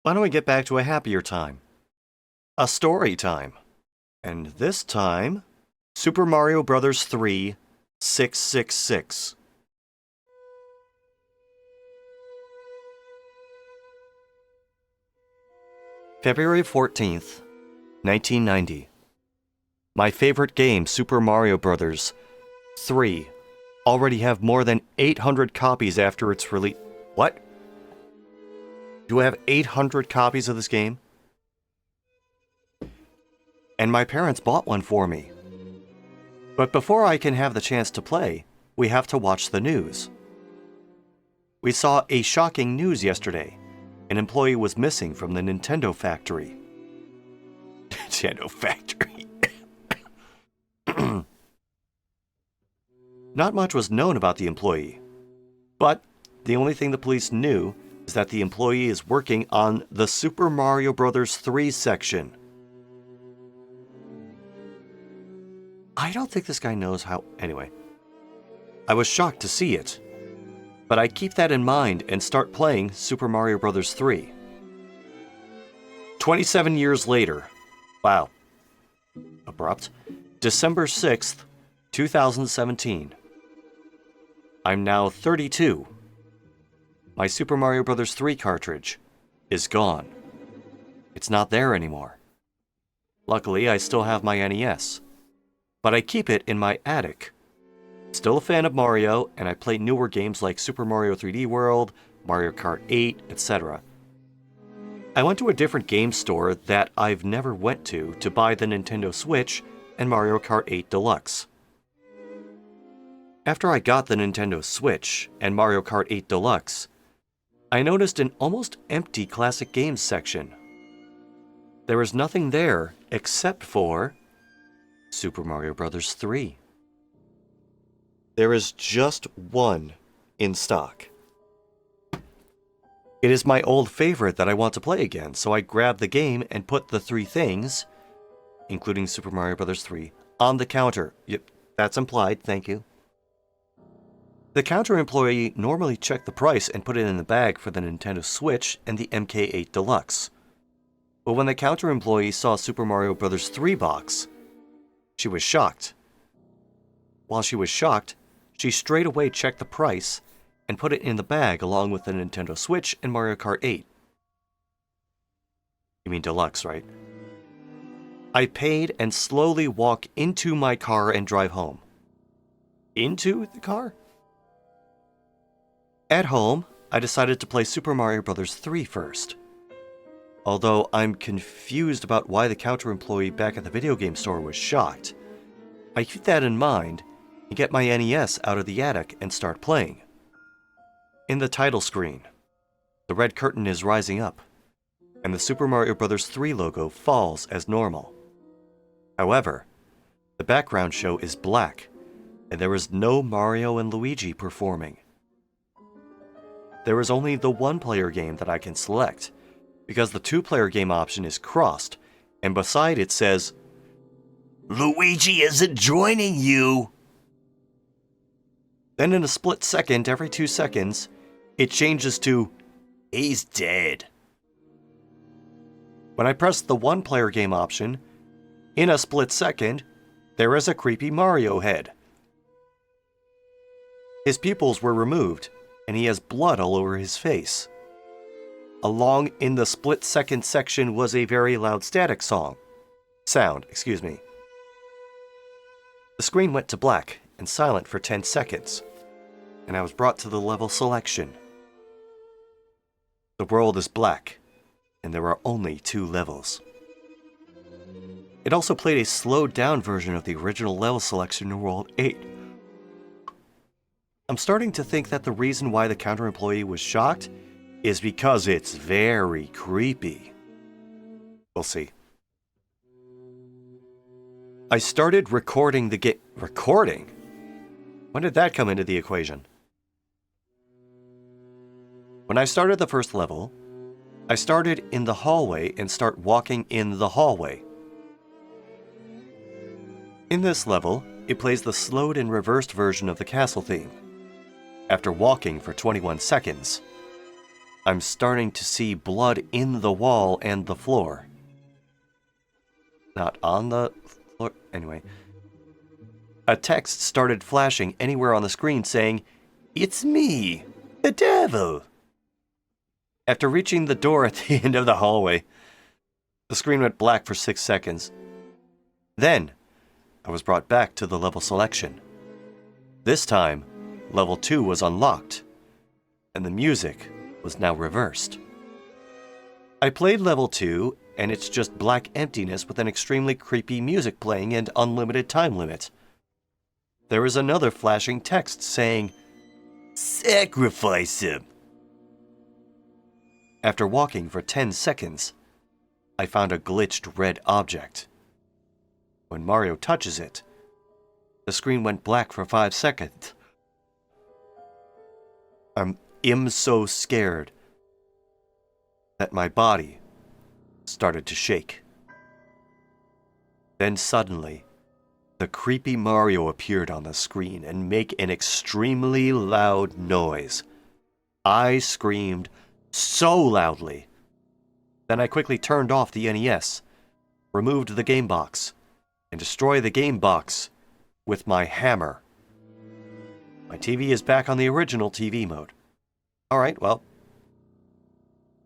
Why don't we get back to a happier time? A story time. And this time, Super Mario Bros. 3 666. February 14th, 1990. My favorite game, Super Mario Bros. 3, already have more than 800 copies after its release. What? Do I have 800 copies of this game? And my parents bought one for me. But before I can have the chance to play, we have to watch the news. We saw a shocking news yesterday. An employee was missing from the Nintendo factory. Nintendo factory. Not much was known about the employee, but the only thing the police knew is that the employee is working on the Super Mario Bros. 3 section. I don't think this guy knows how... Anyway, I was shocked to see it, but I keep that in mind and start playing Super Mario Bros. 3. 27 years later. Wow. Abrupt. December 6th, 2017. I'm now 32. My Super Mario Bros. 3 cartridge is gone. It's not there anymore. Luckily, I still have my NES, but I keep it in my attic. Still a fan of Mario, and I play newer games like Super Mario 3D World, Mario Kart 8, etc. I went to a different game store that I've never went to buy the Nintendo Switch and Mario Kart 8 Deluxe. After I got the Nintendo Switch and Mario Kart 8 Deluxe, I noticed an almost empty classic games section. There was nothing there except for Super Mario Bros. 3. There is just one in stock. It is my old favorite that I want to play again, so I grabbed the game and put the three things, including Super Mario Bros. 3, on the counter. Yep, that's implied, thank you. The counter employee normally checked the price and put it in the bag for the Nintendo Switch and the MK8 Deluxe. But when the counter employee saw Super Mario Bros. 3 box, she was shocked. While she was shocked, she straight away checked the price and put it in the bag along with the Nintendo Switch and Mario Kart 8. You mean Deluxe, right? I paid and slowly walk into my car and drive home. Into the car? At home, I decided to play Super Mario Bros. 3 first. Although I'm confused about why the counter employee back at the video game store was shocked, I keep that in mind and get my NES out of the attic and start playing. In the title screen, the red curtain is rising up, and the Super Mario Bros. 3 logo falls as normal. However, the background show is black, and there is no Mario and Luigi performing. There is only the one-player game that I can select, because the two-player game option is crossed, and beside it says, "Luigi isn't joining you." Then in a split second, every 2 seconds, it changes to, "He's dead." When I press the one-player game option, in a split second, there is a creepy Mario head. His pupils were removed, and he has blood all over his face. Along in the split-second section was a very loud static sound. The screen went to black and silent for 10 seconds, and I was brought to the level selection. The world is black, and there are only 2 levels. It also played a slowed-down version of the original level selection in World 8. I'm starting to think that the reason why the counter employee was shocked is because it's very creepy. We'll see. I started recording the game. Recording? When did that come into the equation? When I started the first level, I started in the hallway and start walking in the hallway. In this level, it plays the slowed and reversed version of the castle theme. After walking for 21 seconds, I'm starting to see blood in the wall and the floor. Not on the floor. Anyway. A text started flashing anywhere on the screen saying, "It's me, the devil." After reaching the door at the end of the hallway, the screen went black for 6 seconds. Then, I was brought back to the level selection. This time, level 2 was unlocked, and the music was now reversed. I played level 2, and it's just black emptiness with an extremely creepy music playing and unlimited time limit. There is another flashing text saying, "Sacrifice him." After walking for 10 seconds, I found a glitched red object. When Mario touches it, the screen went black for 5 seconds. I'm so scared that my body started to shake. Then suddenly, the creepy Mario appeared on the screen and made an extremely loud noise. I screamed so loudly. Then I quickly turned off the NES, removed the game box, and destroyed the game box with my hammer. My TV is back on the original TV mode. Alright, well,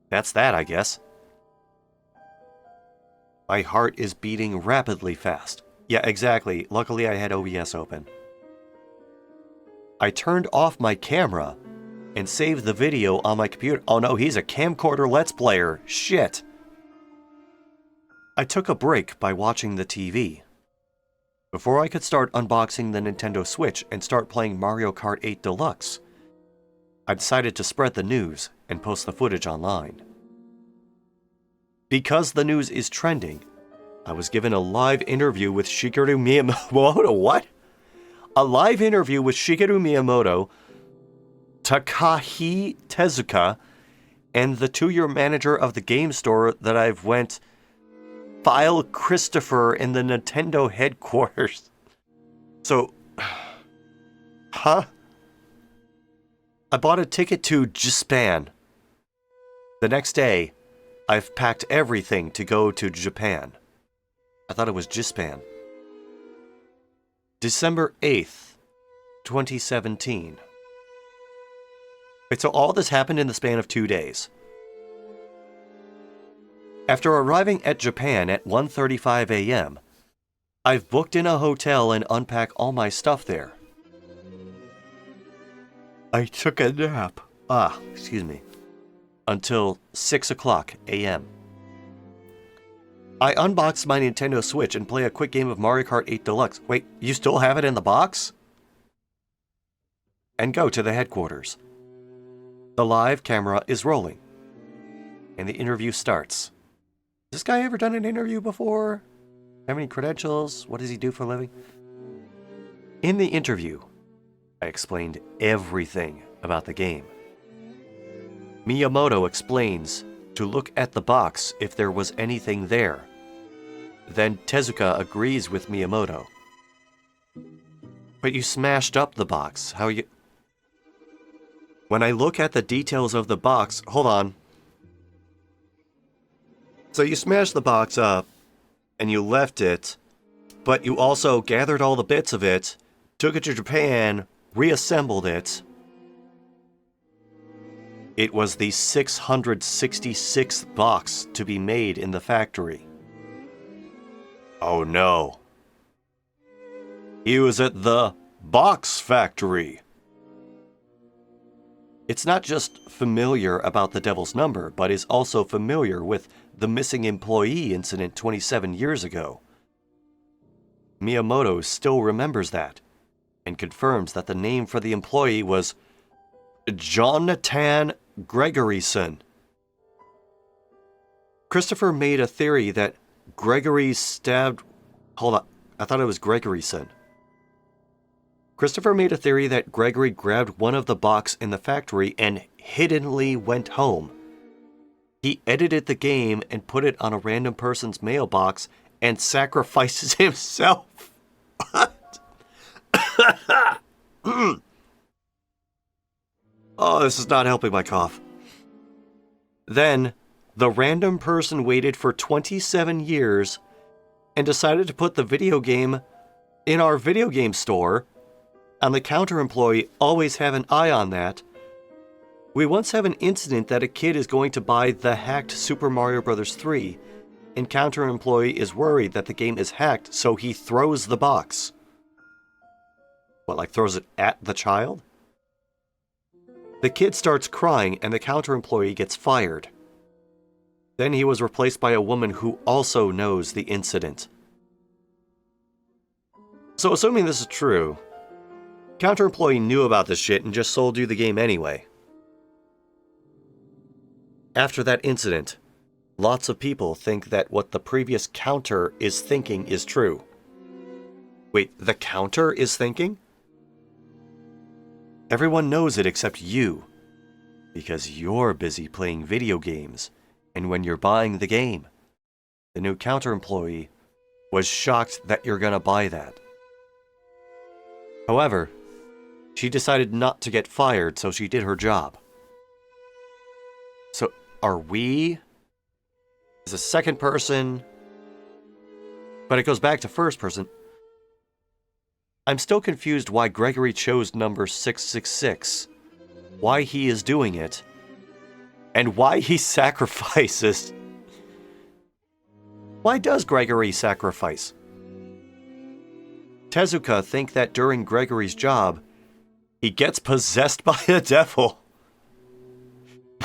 that's that, I guess. My heart is beating rapidly fast. Yeah, exactly. Luckily, I had OBS open. I turned off my camera and saved the video on my computer. Oh no, he's a camcorder Let's Player. Shit. I took a break by watching the TV. Before I could start unboxing the Nintendo Switch and start playing Mario Kart 8 Deluxe, I decided to spread the news and post the footage online. Because the news is trending, I was given a live interview with Shigeru Miyamoto. What? A live interview with Shigeru Miyamoto, Takahi Tezuka, and the 2-year manager of the game store that I've went file Christopher in the Nintendo headquarters. So, huh? I bought a ticket to Japan. The next day, I've packed everything to go to Japan. I thought it was Japan. December 8th, 2017. Wait, so all this happened in the span of 2 days. After arriving at Japan at 1:35 a.m., I've booked in a hotel and unpacked all my stuff there. I took a nap. Until 6 o'clock a.m. I unboxed my Nintendo Switch and play a quick game of Mario Kart 8 Deluxe. Wait, you still have it in the box? And go to the headquarters. The live camera is rolling. And the interview starts. Has this guy ever done an interview before? Have any credentials? What does he do for a living? In the interview, I explained everything about the game. Miyamoto explains to look at the box if there was anything there. Then Tezuka agrees with Miyamoto. But you smashed up the box. How you... When I look at the details of the box... Hold on. So you smashed the box up, and you left it, but you also gathered all the bits of it, took it to Japan, reassembled it. It was the 666th box to be made in the factory. Oh no. He was at the box factory. It's not just familiar about the Devil's Number, but is also familiar with the missing employee incident 27 years ago. Miyamoto still remembers that, and confirms that the name for the employee was Jonathan Gregoryson. Christopher made a theory that Gregory stabbed... Hold on, I thought it was Gregoryson. Christopher made a theory that Gregory grabbed one of the box in the factory and hiddenly went home. He edited the game and put it on a random person's mailbox and sacrifices himself. What? Oh, this is not helping my cough. Then, the random person waited for 27 years and decided to put the video game in our video game store, and the counter employee always have an eye on that. We once have an incident that a kid is going to buy the hacked Super Mario Bros. 3, and counter employee is worried that the game is hacked, so he throws the box. What, like throws it at the child? The kid starts crying and the counter employee gets fired. Then he was replaced by a woman who also knows the incident. So assuming this is true, counter employee knew about this shit and just sold you the game anyway. After that incident, lots of people think that what the previous counter is thinking is true. Wait, the counter is thinking? Everyone knows it except you, because you're busy playing video games, and when you're buying the game, the new counter employee was shocked that you're gonna buy that. However, she decided not to get fired, so she did her job. So, are we as a second person? But it goes back to first person. I'm still confused why Gregory chose number 666, why he is doing it, and why he sacrifices. Why does Gregory sacrifice? Tezuka think that during Gregory's job, he gets possessed by a devil.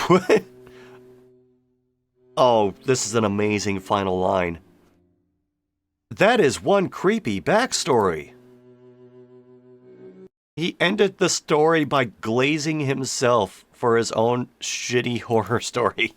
What? Oh, this is an amazing final line. That is one creepy backstory. He ended the story by glazing himself for his own shitty horror story.